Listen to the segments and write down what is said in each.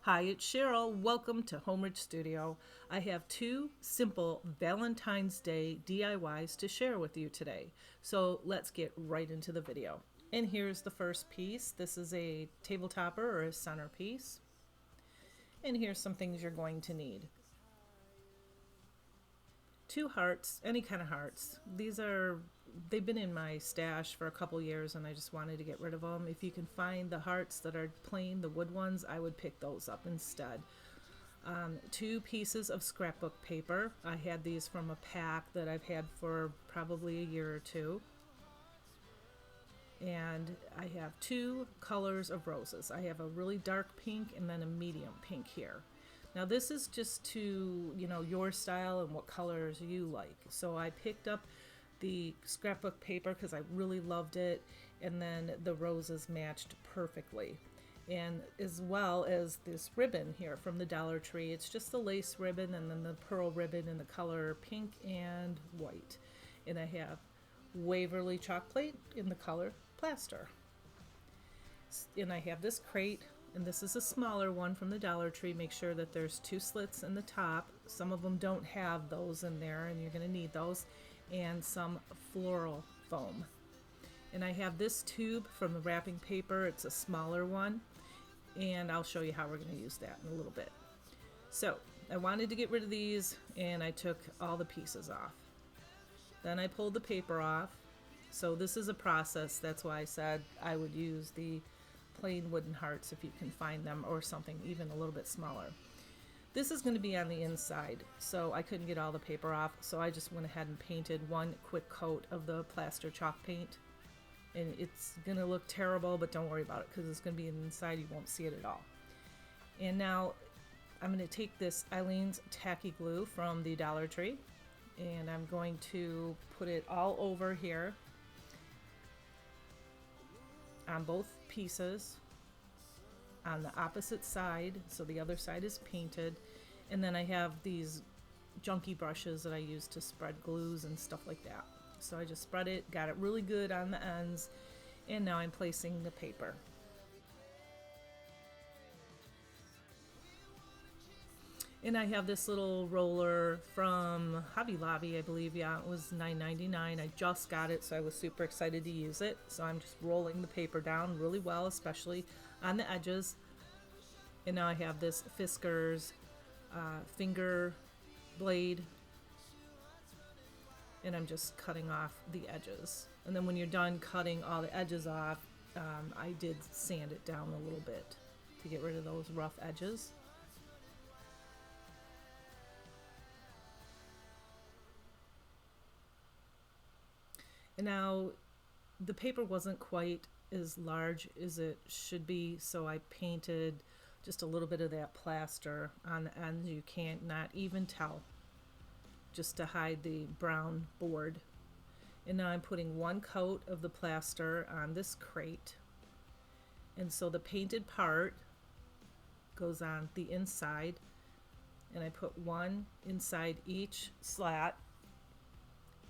Hi, it's Cheryl. Welcome to Homeridge Studio. I have two simple Valentine's Day DIYs to share with you today. So let's get right into the video. And here's the first piece. This is a table topper or a centerpiece. And here's some things you're going to need. Two hearts, any kind of hearts. They've been in my stash for a couple years and I just wanted to get rid of them. If you can find the hearts that are plain, the wood ones, I would pick those up instead. Two pieces of scrapbook paper. I had these from a pack that I've had for probably a year or two. And I have two colors of roses. I have a really dark pink and then a medium pink here. Now this is just to, your style and what colors you like. So I picked up the scrapbook paper because I really loved it, and then the roses matched perfectly. And as well as this ribbon here from the Dollar Tree. It's just the lace ribbon and then the pearl ribbon in the color pink and white. And I have Waverly chalk plate in the color plaster. And I have this crate, and this is a smaller one from the Dollar Tree. Make sure that there's two slits in the top. Some of them don't have those in there, and you're going to need those. And some floral foam. And I have this tube from the wrapping paper. It's a smaller one, and I'll show you how we're going to use that in a little bit. So I wanted to get rid of these, and I took all the pieces off. Then I pulled the paper off. So this is a process. That's why I said I would use the plain wooden hearts if you can find them, or something even a little bit smaller. This is going to be on the inside, so I couldn't get all the paper off, so I just went ahead and painted one quick coat of the plaster chalk paint. And it's going to look terrible, but don't worry about it because it's going to be inside. You won't see it at all. And now I'm going to take this Eileen's tacky glue from the Dollar Tree, and I'm going to put it all over here on both pieces on the opposite side, so the other side is painted. And then I have these junky brushes that I use to spread glues and stuff like that. So I just spread it, got it really good on the ends, and now I'm placing the paper. And I have this little roller from Hobby Lobby, I believe. Yeah, it was $9.99. I just got it, so I was super excited to use it. So I'm just rolling the paper down really well, especially on the edges. And now I have this Fisker's finger blade, and I'm just cutting off the edges. And then when you're done cutting all the edges off, I did sand it down a little bit to get rid of those rough edges. And now the paper wasn't quite as large as it should be, so I painted just a little bit of that plaster on the ends. You can't not even tell, just to hide the brown board. And now I'm putting one coat of the plaster on this crate, and so the painted part goes on the inside, and I put one inside each slat.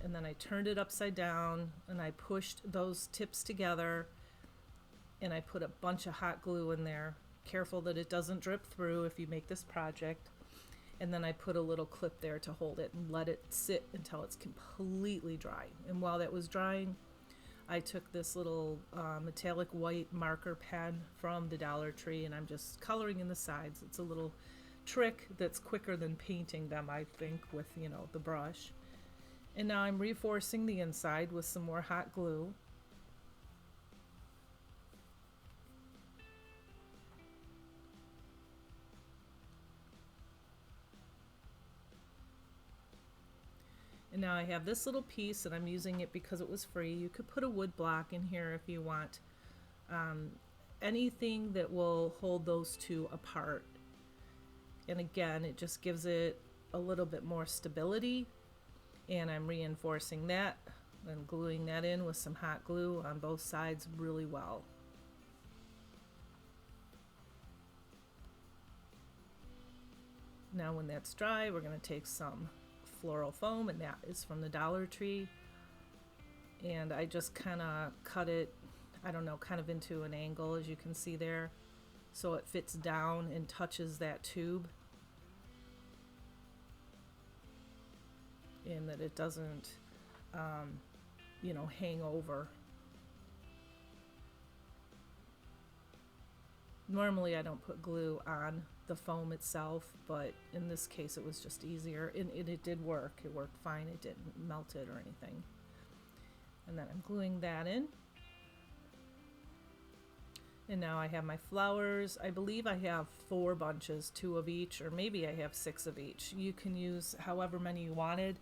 And then I turned it upside down and I pushed those tips together, and I put a bunch of hot glue in there. Careful that it doesn't drip through if you make this project. And then I put a little clip there to hold it and let it sit until it's completely dry. And while that was drying, I took this little metallic white marker pen from the Dollar Tree, and I'm just coloring in the sides. It's a little trick that's quicker than painting them, I think, with the brush. And now I'm reinforcing the inside with some more hot glue. And now I have this little piece, and I'm using it because it was free. You could put a wood block in here if you want. Anything that will hold those two apart. And again, it just gives it a little bit more stability. And I'm reinforcing that and gluing that in with some hot glue on both sides really well. Now when that's dry, we're going to take some floral foam, and that is from the Dollar Tree. And I just kind of cut it, I don't know, kind of into an angle, as you can see there. so it fits down and touches that tube, and that it doesn't, you know, hang over. Normally I don't put glue on the foam itself, but in this case it was just easier, and it did work. It worked fine. It didn't melt it or anything. And then I'm gluing that in. And now I have my flowers. I believe I have 4 bunches, 2 of each, or maybe I have 6 of each. You can use however many you wanted.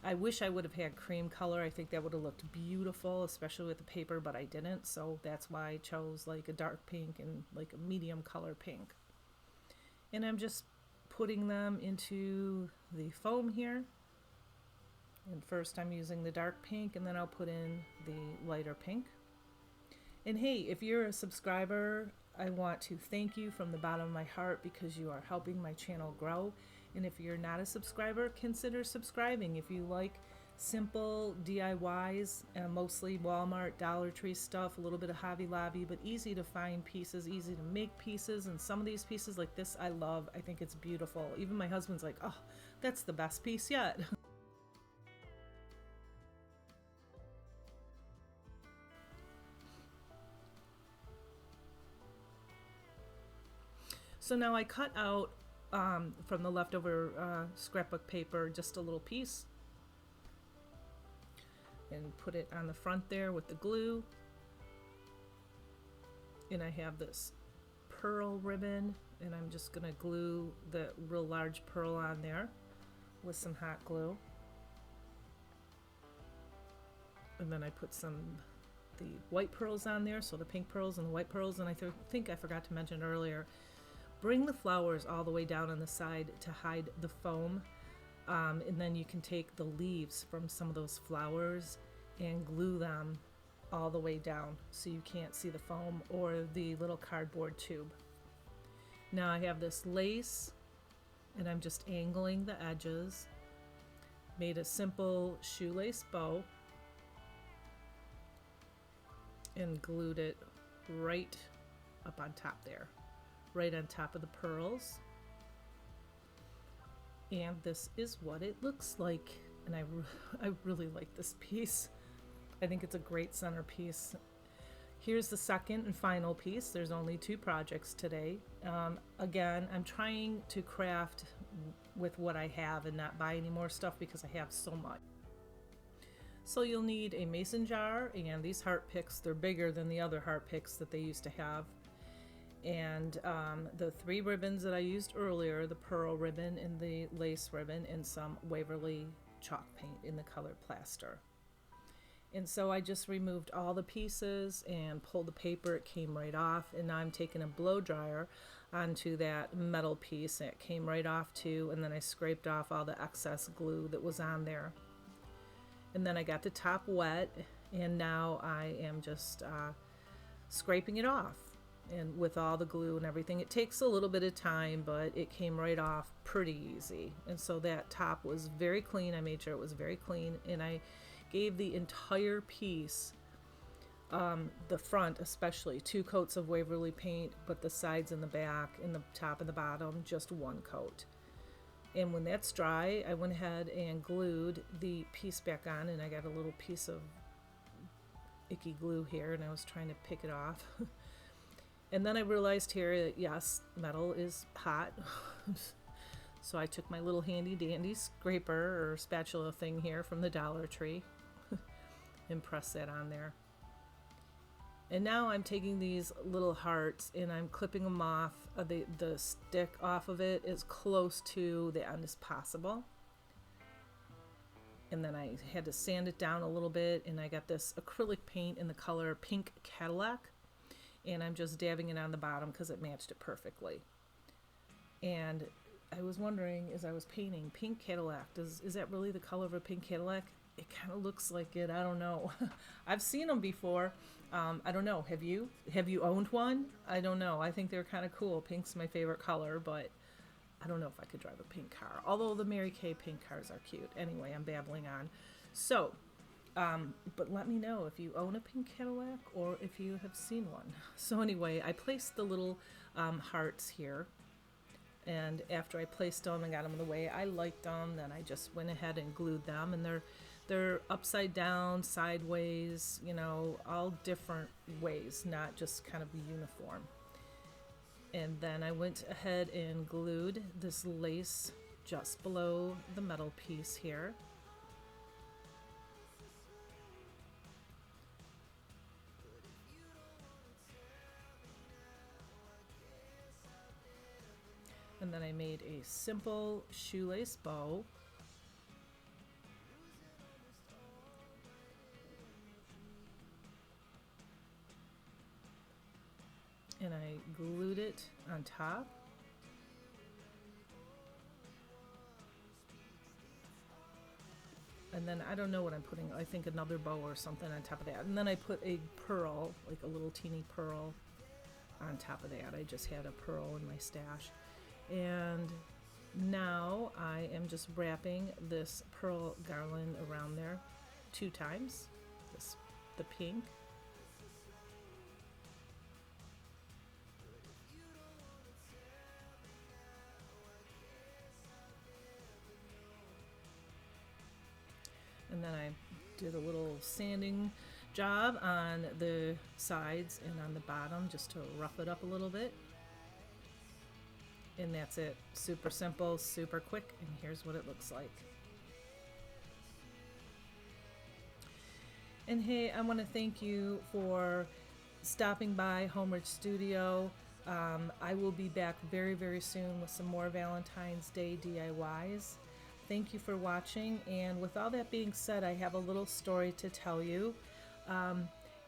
I wish I would have had cream color. I think that would have looked beautiful, especially with the paper, but I didn't. So that's why I chose like a dark pink and like a medium color pink. And I'm just putting them into the foam here. And first I'm using the dark pink, and then I'll put in the lighter pink. And hey, if you're a subscriber, I want to thank you from the bottom of my heart, because you are helping my channel grow. And if you're not a subscriber, consider subscribing. If you like simple DIYs, mostly Walmart, Dollar Tree stuff, a little bit of Hobby Lobby, but easy to find pieces, easy to make pieces. And some of these pieces like this, I love. I think it's beautiful. Even my husband's like, oh, that's the best piece yet. So now I cut out from the leftover scrapbook paper just a little piece and put it on the front there with the glue. And I have this pearl ribbon, and I'm just gonna glue the real large pearl on there with some hot glue. And then I put the white pearls on there, so the pink pearls and the white pearls. And I think I forgot to mention earlier, bring the flowers all the way down on the side to hide the foam, and then you can take the leaves from some of those flowers and glue them all the way down so you can't see the foam or the little cardboard tube. Now I have this lace, and I'm just angling the edges. Made a simple shoelace bow and glued it right up on top there, right on top of the pearls. And this is what it looks like. And I really like this piece. I think it's a great centerpiece. Here's the second and final piece. There's only 2 projects today. Again, I'm trying to craft with what I have and not buy any more stuff because I have so much. So you'll need a mason jar and these heart picks. They're bigger than the other heart picks that they used to have. And the 3 ribbons that I used earlier, the pearl ribbon and the lace ribbon, and some Waverly chalk paint in the color plaster. And so I just removed all the pieces and pulled the paper. It came right off, and now I'm taking a blow dryer onto that metal piece, and it came right off too. And then I scraped off all the excess glue that was on there. And then I got the top wet, and now I am just scraping it off. And with all the glue and everything, it takes a little bit of time, but it came right off pretty easy. And so that top was very clean. I made sure it was very clean, and I gave the entire piece, the front especially, 2 coats of Waverly paint, but the sides and the back and the top and the bottom, just 1 coat. And when that's dry, I went ahead and glued the piece back on, and I got a little piece of icky glue here, and I was trying to pick it off. And then I realized here that yes, metal is hot. So I took my little handy dandy scraper or spatula thing here from the Dollar Tree and pressed that on there. And now I'm taking these little hearts and I'm clipping them off, the stick off of it as close to the end as possible. And then I had to sand it down a little bit, and I got this acrylic paint in the color Pink Cadillac. And I'm just dabbing it on the bottom because it matched it perfectly. And I was wondering, as I was painting, Pink Cadillac, is that really the color of a pink Cadillac? It kind of looks like it. I don't know. I've seen them before. I don't know. Have you owned one? I don't know. I think they're kind of cool. Pink's my favorite color, but I don't know if I could drive a pink car. Although the Mary Kay pink cars are cute. Anyway, I'm babbling on. So, but let me know if you own a pink Cadillac or if you have seen one. So anyway, I placed the little hearts here. And after I placed them and got them the way I liked them, then I just went ahead and glued them. And they're upside down, sideways, all different ways, not just kind of uniform. And then I went ahead and glued this lace just below the metal piece here. And then I made a simple shoelace bow. And I glued it on top. And then I don't know what I'm putting. I think another bow or something on top of that. And then I put a pearl, like a little teeny pearl on top of that. I just had a pearl in my stash. And now I am just wrapping this pearl garland around there 2 times. The pink. And then I did a little sanding job on the sides and on the bottom just to rough it up a little bit. And that's it. Super simple, super quick, and here's what it looks like. And hey, I want to thank you for stopping by Homeridge Studio. I will be back very, very soon with some more Valentine's Day DIYs. Thank you for watching, and with all that being said, I have a little story to tell you.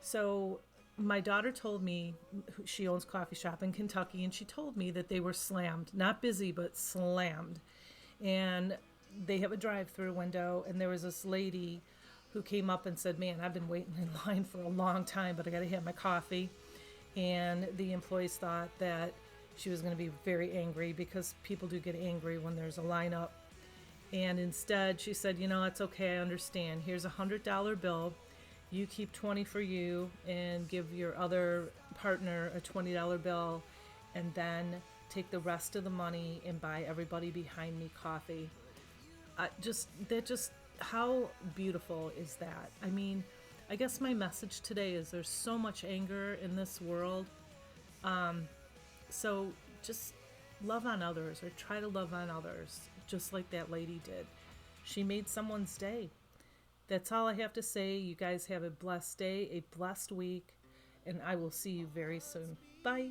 So my daughter told me, she owns a coffee shop in Kentucky, and she told me that they were slammed, not busy, but slammed. And they have a drive-through window, and there was this lady who came up and said, man, I've been waiting in line for a long time, but I got to have my coffee. And the employees thought that she was going to be very angry, because people do get angry when there's a lineup. And instead, she said, it's okay, I understand. Here's $100 bill. You keep 20 for you and give your other partner a $20 bill, and then take the rest of the money and buy everybody behind me coffee. How beautiful is that? I mean, I guess my message today is there's so much anger in this world. So just love on others, or try to love on others, just like that lady did. She made someone's day. That's all I have to say. You guys have a blessed day, a blessed week, and I will see you very soon. Bye.